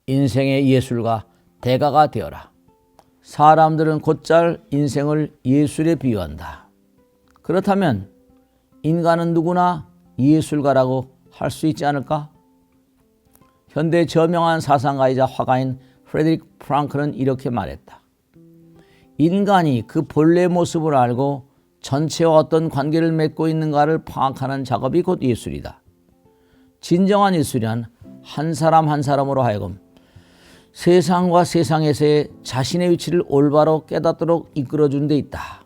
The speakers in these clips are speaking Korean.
인생의 예술가, 대가가 되어라. 사람들은 곧잘 인생을 예술에 비유한다. 그렇다면 인간은 누구나 예술가라고 할 수 있지 않을까? 현대 저명한 사상가이자 화가인 프레드릭 프랑클은 이렇게 말했다. 인간이 그 본래 모습을 알고 전체와 어떤 관계를 맺고 있는가를 파악하는 작업이 곧 예술이다. 진정한 예술이란 한 사람 한 사람으로 하여금 세상과 세상에서의 자신의 위치를 올바로 깨닫도록 이끌어준 데 있다.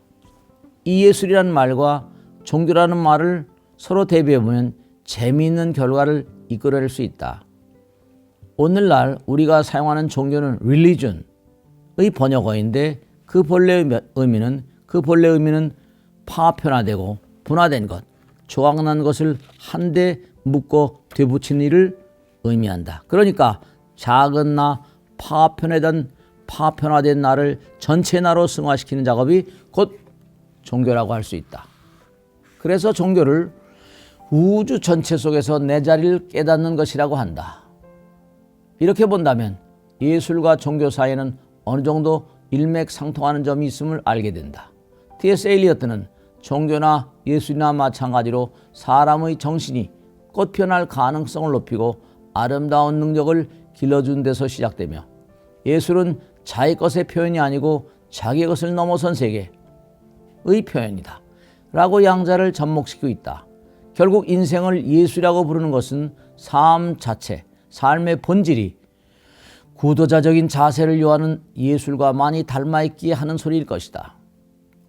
이 예술이란 말과 종교라는 말을 서로 대비해보면 재미있는 결과를 이끌어낼 수 있다. 오늘날 우리가 사용하는 종교는 religion의 번역어인데 그 본래 의미는 파편화되고 분화된 것, 조각난 것을 한데 묶어 되붙인 일을 의미한다. 그러니까 작은 나, 파편화된 나를 전체 나로 승화시키는 작업이 곧 종교라고 할 수 있다. 그래서 종교를 우주 전체 속에서 내 자리를 깨닫는 것이라고 한다. 이렇게 본다면 예술과 종교 사이에는 어느 정도 일맥상통하는 점이 있음을 알게 된다. T.S. 엘리어트는 종교나 예술이나 마찬가지로 사람의 정신이 꽃피어날 가능성을 높이고 아름다운 능력을 길러준 데서 시작되며 예술은 자기 것의 표현이 아니고 자기 것을 넘어선 세계의 표현이다 라고 양자를 접목시키고 있다. 결국 인생을 예술이라고 부르는 것은 삶 자체, 삶의 본질이 구도자적인 자세를 요하는 예술과 많이 닮아있기에 하는 소리일 것이다.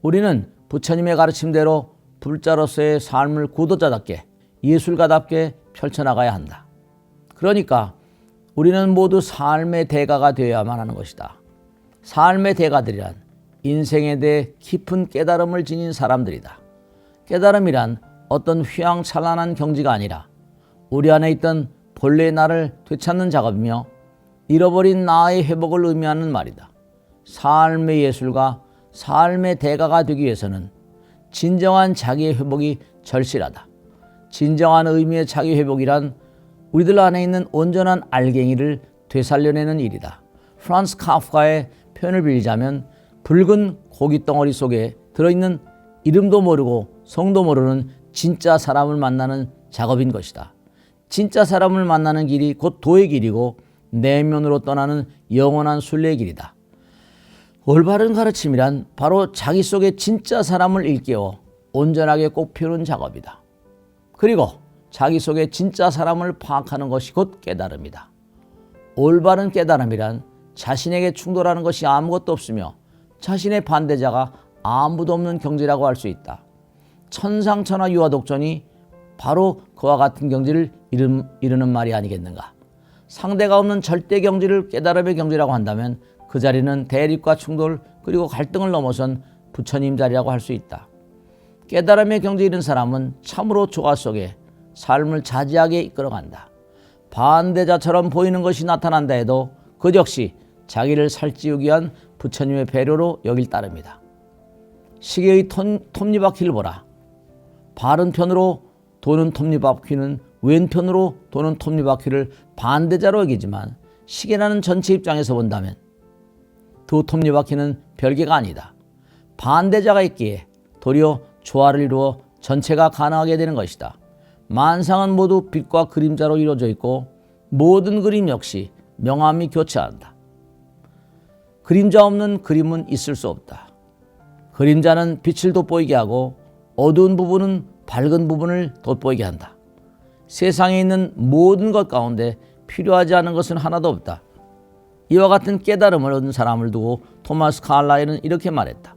우리는 부처님의 가르침대로 불자로서의 삶을 구도자답게 예술가답게 펼쳐나가야 한다. 그러니까 우리는 모두 삶의 대가가 되어야만 하는 것이다. 삶의 대가들이란 인생에 대해 깊은 깨달음을 지닌 사람들이다. 깨달음이란 어떤 휘황찬란한 경지가 아니라 우리 안에 있던 본래의 나를 되찾는 작업이며 잃어버린 나의 회복을 의미하는 말이다. 삶의 예술가, 삶의 대가가 되기 위해서는 진정한 자기의 회복이 절실하다. 진정한 의미의 자기 회복이란 우리들 안에 있는 온전한 알갱이를 되살려내는 일이다. 프란츠 카프카의 표현을 빌리자면 붉은 고깃덩어리 속에 들어있는 이름도 모르고 성도 모르는 진짜 사람을 만나는 작업인 것이다. 진짜 사람을 만나는 길이 곧 도의 길이고 내면으로 떠나는 영원한 순례의 길이다. 올바른 가르침이란 바로 자기 속에 진짜 사람을 일깨워 온전하게 꽃피우는 작업이다. 그리고 자기 속에 진짜 사람을 파악하는 것이 곧 깨달음이다. 올바른 깨달음이란 자신에게 충돌하는 것이 아무것도 없으며 자신의 반대자가 아무도 없는 경지라고 할 수 있다. 천상천하 유아독존이 바로 그와 같은 경지를 이루는 말이 아니겠는가. 상대가 없는 절대 경지를 깨달음의 경지라고 한다면 그 자리는 대립과 충돌 그리고 갈등을 넘어선 부처님 자리라고 할 수 있다. 깨달음의 경지에 이른 사람은 참으로 조화 속에 삶을 자지하게 이끌어간다. 반대자처럼 보이는 것이 나타난다 해도 그 역시 자기를 살찌우기 위한 부처님의 배려로 여길 따릅니다. 시계의 톱니바퀴를 보라. 바른 편으로 도는 톱니바퀴는 왼편으로 도는 톱니바퀴를 반대자로 여기지만 시계라는 전체 입장에서 본다면 두 톱니바퀴는 별개가 아니다. 반대자가 있기에 도리어 조화를 이루어 전체가 가능하게 되는 것이다. 만상은 모두 빛과 그림자로 이루어져 있고 모든 그림 역시 명암이 교차한다. 그림자 없는 그림은 있을 수 없다. 그림자는 빛을 돋보이게 하고 어두운 부분은 밝은 부분을 돋보이게 한다. 세상에 있는 모든 것 가운데 필요하지 않은 것은 하나도 없다. 이와 같은 깨달음을 얻은 사람을 두고 토마스 칼라일은 이렇게 말했다.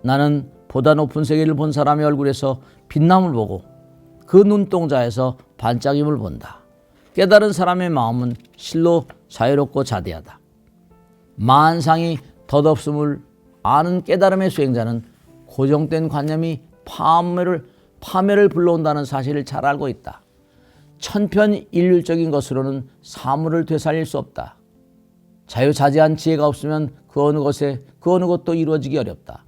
나는 보다 높은 세계를 본 사람의 얼굴에서 빛남을 보고 그 눈동자에서 반짝임을 본다. 깨달은 사람의 마음은 실로 자유롭고 자대하다. 만상이 덧없음을 아는 깨달음의 수행자는 고정된 관념이 파멸을 불러온다는 사실을 잘 알고 있다. 천편일률적인 것으로는 사물을 되살릴 수 없다. 자유자재한 지혜가 없으면 그 어느 것도 이루어지기 어렵다.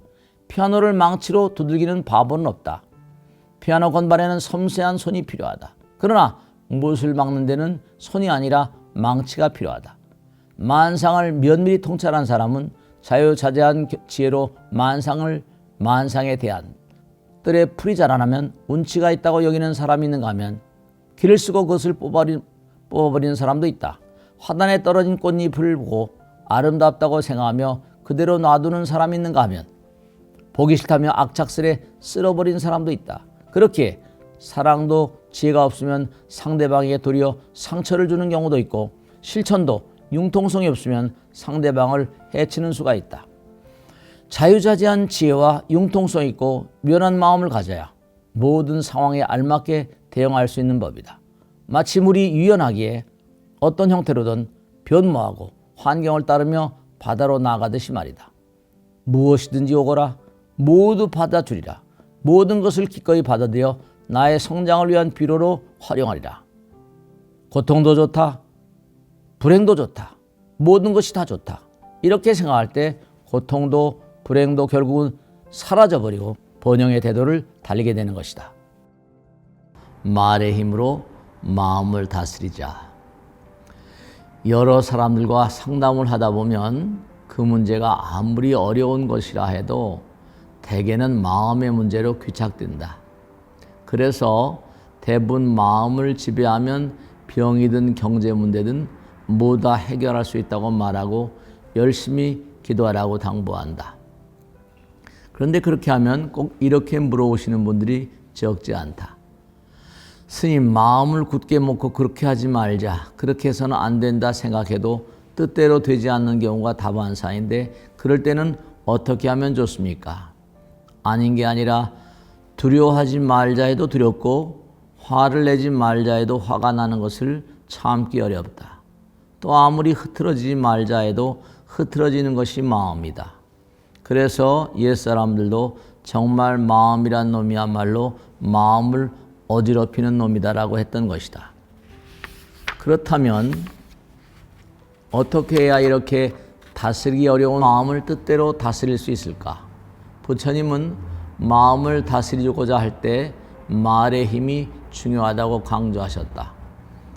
피아노를 망치로 두들기는 바보는 없다. 피아노 건반에는 섬세한 손이 필요하다. 그러나 못을 막는 데는 손이 아니라 망치가 필요하다. 만상을 면밀히 통찰한 사람은 자유자재한 지혜로 만상에 대한 뜰에 풀이 자라나면 운치가 있다고 여기는 사람이 있는가 하면 길을 쓰고 그것을 뽑아버리는 사람도 있다. 화단에 떨어진 꽃잎을 보고 아름답다고 생각하며 그대로 놔두는 사람이 있는가 하면 보기 싫다며 악착스레 쓸어버리는 사람도 있다. 그렇게 사랑도 지혜가 없으면 상대방에게 도리어 상처를 주는 경우도 있고 실천도 융통성이 없으면 상대방을 해치는 수가 있다. 자유자재한 지혜와 융통성 있고 면한 마음을 가져야 모든 상황에 알맞게 대응할 수 있는 법이다. 마치 물이 유연하기에 어떤 형태로든 변모하고 환경을 따르며 바다로 나가듯이 말이다. 무엇이든지 오거라 모두 받아주리라. 모든 것을 기꺼이 받아들여 나의 성장을 위한 비료로 활용하리라. 고통도 좋다. 불행도 좋다. 모든 것이 다 좋다. 이렇게 생각할 때 고통도 불행도 결국은 사라져버리고 번영의 대도를 달리게 되는 것이다. 말의 힘으로 마음을 다스리자. 여러 사람들과 상담을 하다 보면 그 문제가 아무리 어려운 것이라 해도 대개는 마음의 문제로 귀착된다. 그래서 대부분 마음을 지배하면 병이든 경제 문제든 모두 다 해결할 수 있다고 말하고 열심히 기도하라고 당부한다. 그런데 그렇게 하면 꼭 이렇게 물어오시는 분들이 적지 않다. 스님, 마음을 굳게 먹고 그렇게 하지 말자. 그렇게 해서는 안 된다 생각해도 뜻대로 되지 않는 경우가 다반사인데 그럴 때는 어떻게 하면 좋습니까? 아닌 게 아니라 두려워하지 말자 해도 두렵고 화를 내지 말자 해도 화가 나는 것을 참기 어렵다. 또 아무리 흐트러지지 말자 해도 흐트러지는 것이 마음이다. 그래서 옛사람들도 정말 마음이란 놈이야말로 마음을 어지럽히는 놈이다라고 했던 것이다. 그렇다면 어떻게 해야 이렇게 다스리기 어려운 마음을 뜻대로 다스릴 수 있을까? 부처님은 마음을 다스리고자 할 때 말의 힘이 중요하다고 강조하셨다.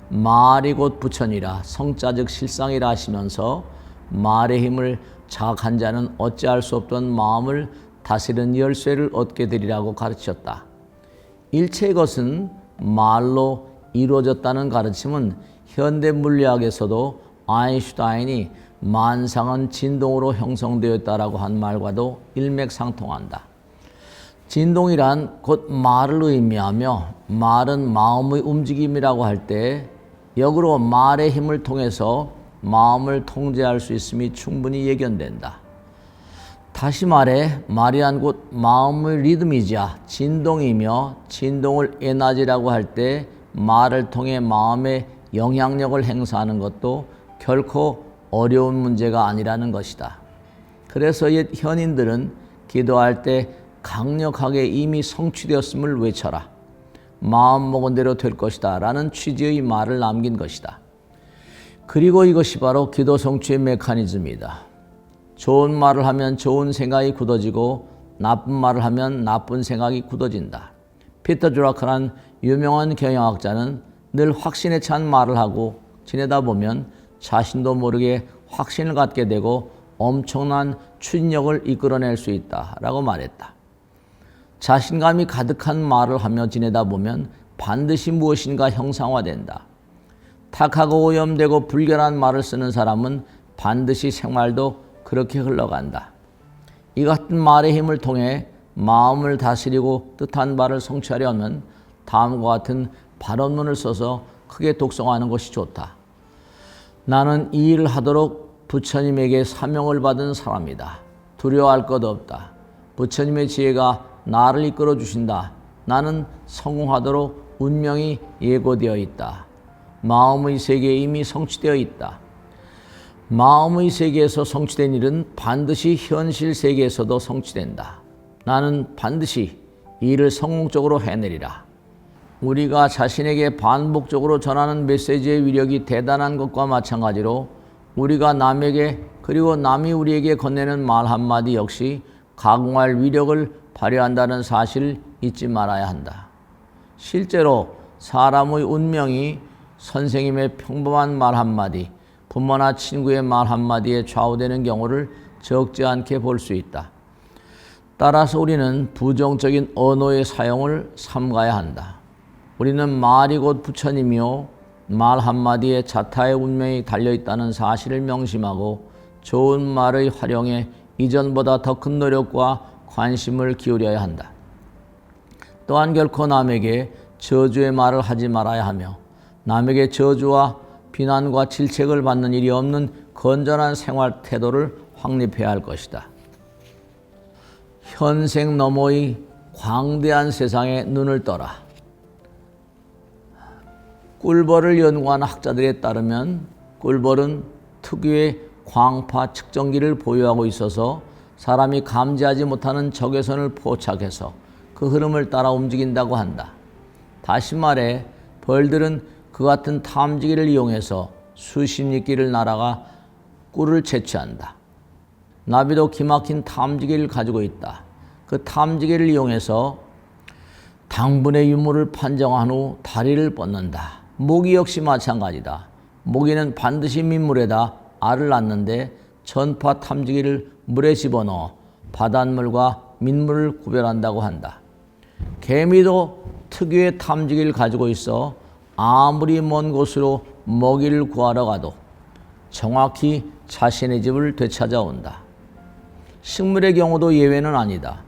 말이 곧 부처니라 성자 즉 실상이라 하시면서 말의 힘을 자각한 자는 어찌할 수 없던 마음을 다스리는 열쇠를 얻게 되리라고 가르치셨다. 일체의 것은 말로 이루어졌다는 가르침은 현대 물리학에서도 아인슈타인이 만상은 진동으로 형성되었다라고 한 말과도 일맥상통한다. 진동이란 곧 말을 의미하며 말은 마음의 움직임이라고 할 때 역으로 말의 힘을 통해서 마음을 통제할 수 있음이 충분히 예견된다. 다시 말해 말이란 곧 마음의 리듬이자 진동이며 진동을 에너지라고 할 때 말을 통해 마음의 영향력을 행사하는 것도 결코 어려운 문제가 아니라는 것이다. 그래서 옛 현인들은 기도할 때 강력하게 이미 성취되었음을 외쳐라. 마음 먹은 대로 될 것이다 라는 취지의 말을 남긴 것이다. 그리고 이것이 바로 기도 성취의 메커니즘이다. 좋은 말을 하면 좋은 생각이 굳어지고 나쁜 말을 하면 나쁜 생각이 굳어진다. 피터 drucker란 유명한 경영학자는 늘 확신에 찬 말을 하고 지내다 보면 자신도 모르게 확신을 갖게 되고 엄청난 추진력을 이끌어낼 수 있다라고 말했다. 자신감이 가득한 말을 하며 지내다 보면 반드시 무엇인가 형상화된다. 탁하고 오염되고 불결한 말을 쓰는 사람은 반드시 생활도 그렇게 흘러간다. 이 같은 말의 힘을 통해 마음을 다스리고 뜻한 바를 성취하려면 다음과 같은 발언문을 써서 크게 독송하는 것이 좋다. 나는 이 일을 하도록 부처님에게 사명을 받은 사람이다. 두려워할 것 없다. 부처님의 지혜가 나를 이끌어 주신다. 나는 성공하도록 운명이 예고되어 있다. 마음의 세계에 이미 성취되어 있다. 마음의 세계에서 성취된 일은 반드시 현실 세계에서도 성취된다. 나는 반드시 이 일을 성공적으로 해내리라. 우리가 자신에게 반복적으로 전하는 메시지의 위력이 대단한 것과 마찬가지로 우리가 남에게 그리고 남이 우리에게 건네는 말 한마디 역시 가공할 위력을 발휘한다는 사실을 잊지 말아야 한다. 실제로 사람의 운명이 선생님의 평범한 말 한마디, 부모나 친구의 말 한마디에 좌우되는 경우를 적지 않게 볼 수 있다. 따라서 우리는 부정적인 언어의 사용을 삼가야 한다. 우리는 말이 곧 부처님이요 말 한마디에 자타의 운명이 달려있다는 사실을 명심하고 좋은 말의 활용에 이전보다 더 큰 노력과 관심을 기울여야 한다. 또한 결코 남에게 저주의 말을 하지 말아야 하며 남에게 저주와 비난과 질책을 받는 일이 없는 건전한 생활 태도를 확립해야 할 것이다. 현생 너머의 광대한 세상에 눈을 떠라. 꿀벌을 연구한 학자들에 따르면 꿀벌은 특유의 광파 측정기를 보유하고 있어서 사람이 감지하지 못하는 적외선을 포착해서 그 흐름을 따라 움직인다고 한다. 다시 말해 벌들은 그 같은 탐지기를 이용해서 수십 리길을 날아가 꿀을 채취한다. 나비도 기막힌 탐지기를 가지고 있다. 그 탐지기를 이용해서 당분의 유무를 판정한 후 다리를 뻗는다. 모기 역시 마찬가지다. 모기는 반드시 민물에다 알을 낳는데 전파 탐지기를 물에 집어넣어 바닷물과 민물을 구별한다고 한다. 개미도 특유의 탐지기를 가지고 있어 아무리 먼 곳으로 먹이를 구하러 가도 정확히 자신의 집을 되찾아온다. 식물의 경우도 예외는 아니다.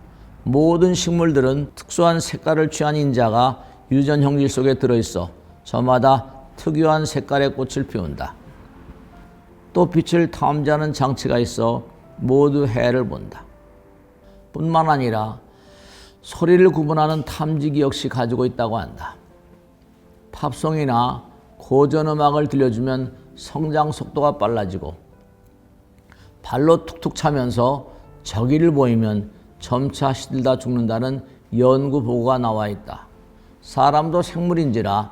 모든 식물들은 특수한 색깔을 취한 인자가 유전 형질 속에 들어있어 저마다 특유한 색깔의 꽃을 피운다. 또 빛을 탐지하는 장치가 있어 모두 해를 본다. 뿐만 아니라 소리를 구분하는 탐지기 역시 가지고 있다고 한다. 팝송이나 고전음악을 들려주면 성장 속도가 빨라지고 발로 툭툭 차면서 저기를 보이면 점차 시들다 죽는다는 연구 보고가 나와 있다. 사람도 생물인지라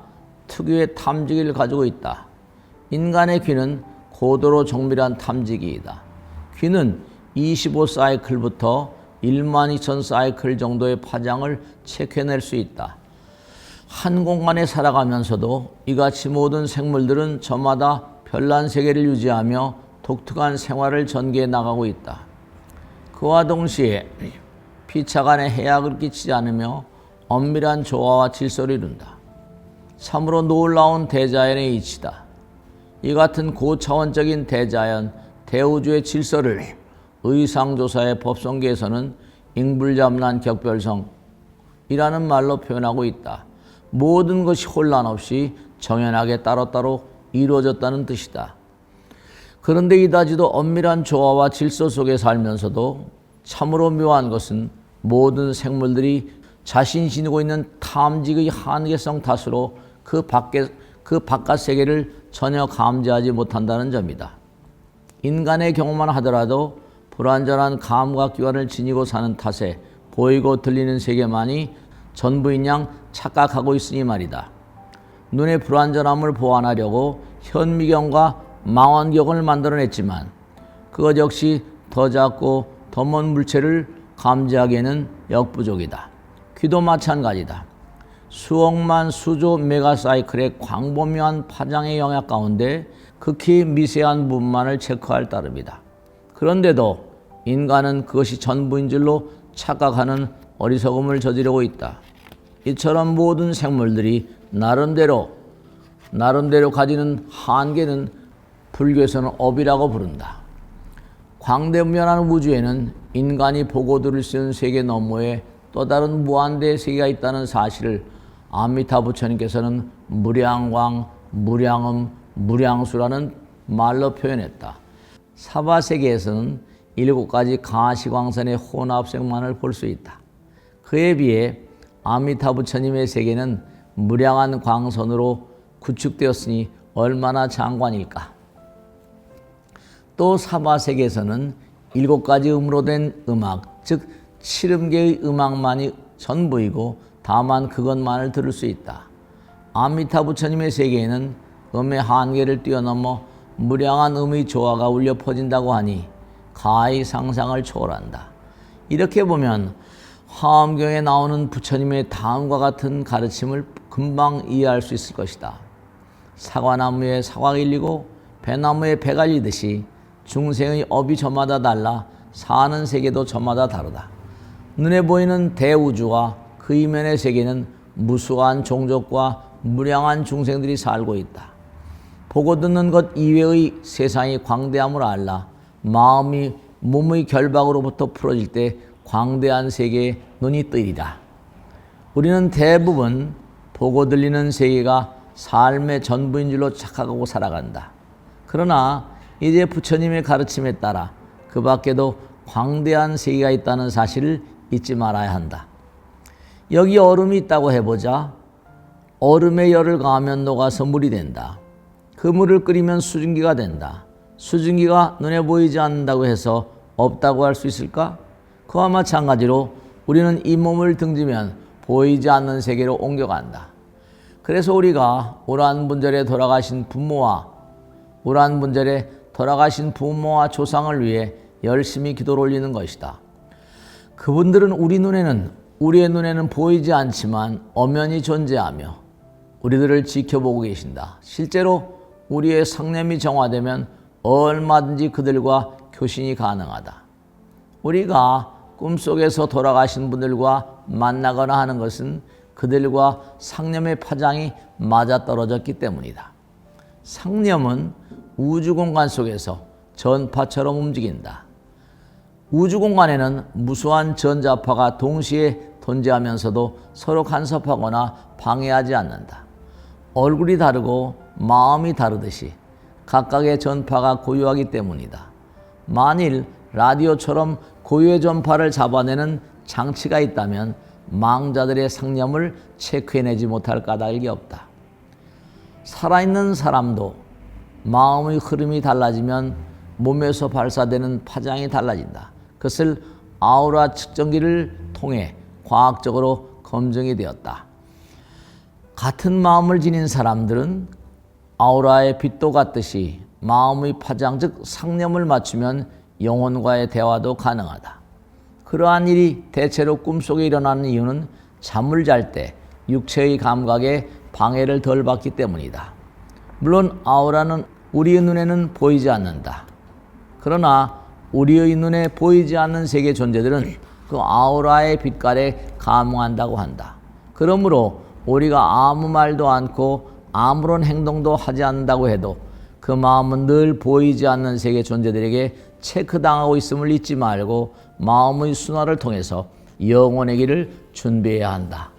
특유의 탐지기를 가지고 있다. 인간의 귀는 고도로 정밀한 탐지기이다. 귀는 25사이클부터 1만 2천 사이클 정도의 파장을 체크해낼 수 있다. 한 공간에 살아가면서도 이같이 모든 생물들은 저마다 별난 세계를 유지하며 독특한 생활을 전개해 나가고 있다. 그와 동시에 피차간에 해악을 끼치지 않으며 엄밀한 조화와 질서를 이룬다. 참으로 놀라운 대자연의 이치다. 이 같은 고차원적인 대자연, 대우주의 질서를 의상조사의 법성계에서는 잉불잡란 격별성이라는 말로 표현하고 있다. 모든 것이 혼란 없이 정연하게 따로따로 이루어졌다는 뜻이다. 그런데 이다지도 엄밀한 조화와 질서 속에 살면서도 참으로 묘한 것은 모든 생물들이 자신이 지니고 있는 탐지의 한계성 탓으로 그 바깥 세계를 전혀 감지하지 못한다는 점이다. 인간의 경우만 하더라도 불완전한 감각기관을 지니고 사는 탓에 보이고 들리는 세계만이 전부인 양 착각하고 있으니 말이다. 눈의 불완전함을 보완하려고 현미경과 망원경을 만들어냈지만 그것 역시 더 작고 더 먼 물체를 감지하기에는 역부족이다. 귀도 마찬가지다. 수억만 수조 메가사이클의 광범위한 파장의 영역 가운데 극히 미세한 부분만을 체크할 따름이다. 그런데도 인간은 그것이 전부인 줄로 착각하는 어리석음을 저지르고 있다. 이처럼 모든 생물들이 나름대로 가지는 한계는 불교에서는 업이라고 부른다. 광대무변한 우주에는 인간이 보고 들을 수 있는 세계 너머에 또 다른 무한대의 세계가 있다는 사실을 아미타 부처님께서는 무량광, 무량음, 무량수라는 말로 표현했다. 사바세계에서는 7가지 가시광선의 혼합색만을 볼 수 있다. 그에 비해 아미타 부처님의 세계는 무량한 광선으로 구축되었으니 얼마나 장관일까. 또 사바세계에서는 7가지 음으로 된 음악, 즉 7음계의 음악만이 전부이고 다만 그것만을 들을 수 있다. 아미타 부처님의 세계에는 음의 한계를 뛰어넘어 무량한 음의 조화가 울려 퍼진다고 하니 가히 상상을 초월한다. 이렇게 보면 화엄경에 나오는 부처님의 다음과 같은 가르침을 금방 이해할 수 있을 것이다. 사과나무에 사과가 일리고 배나무에 배 갈리듯이 중생의 업이 저마다 달라 사는 세계도 저마다 다르다. 눈에 보이는 대우주와 그 이면의 세계는 무수한 종족과 무량한 중생들이 살고 있다. 보고 듣는 것 이외의 세상이 광대함을 알라 마음이 몸의 결박으로부터 풀어질 때 광대한 세계에 눈이 뜨이리라. 우리는 대부분 보고 들리는 세계가 삶의 전부인 줄로 착각하고 살아간다. 그러나 이제 부처님의 가르침에 따라 그 밖에도 광대한 세계가 있다는 사실을 잊지 말아야 한다. 여기 얼음이 있다고 해보자. 얼음에 열을 가하면 녹아서 물이 된다. 그 물을 끓이면 수증기가 된다. 수증기가 눈에 보이지 않는다고 해서 없다고 할 수 있을까? 그와 마찬가지로 우리는 이 몸을 등지면 보이지 않는 세계로 옮겨간다. 그래서 우리가 오란분절에 돌아가신 부모와 조상을 위해 열심히 기도를 올리는 것이다. 그분들은 우리의 눈에는 보이지 않지만 엄연히 존재하며 우리들을 지켜보고 계신다. 실제로 우리의 상념이 정화되면 얼마든지 그들과 교신이 가능하다. 우리가 꿈속에서 돌아가신 분들과 만나거나 하는 것은 그들과 상념의 파장이 맞아떨어졌기 때문이다. 상념은 우주공간 속에서 전파처럼 움직인다. 우주공간에는 무수한 전자파가 동시에 존재하면서도 서로 간섭하거나 방해하지 않는다. 얼굴이 다르고 마음이 다르듯이 각각의 전파가 고유하기 때문이다. 만일 라디오처럼 고유의 전파를 잡아내는 장치가 있다면 망자들의 상념을 체크해내지 못할 까닭이 없다. 살아있는 사람도 마음의 흐름이 달라지면 몸에서 발사되는 파장이 달라진다. 그것을 아우라 측정기를 통해 과학적으로 검증이 되었다. 같은 마음을 지닌 사람들은 아우라의 빛도 같듯이 마음의 파장 즉 상념을 맞추면 영혼과의 대화도 가능하다. 그러한 일이 대체로 꿈속에 일어나는 이유는 잠을 잘 때 육체의 감각에 방해를 덜 받기 때문이다. 물론 아우라는 우리의 눈에는 보이지 않는다. 그러나 우리의 눈에 보이지 않는 세계 존재들은 그 아우라의 빛깔에 감응한다고 한다. 그러므로 우리가 아무 말도 않고 아무런 행동도 하지 않는다고 해도 그 마음은 늘 보이지 않는 세계 존재들에게 체크당하고 있음을 잊지 말고 마음의 순환을 통해서 영혼의 길을 준비해야 한다.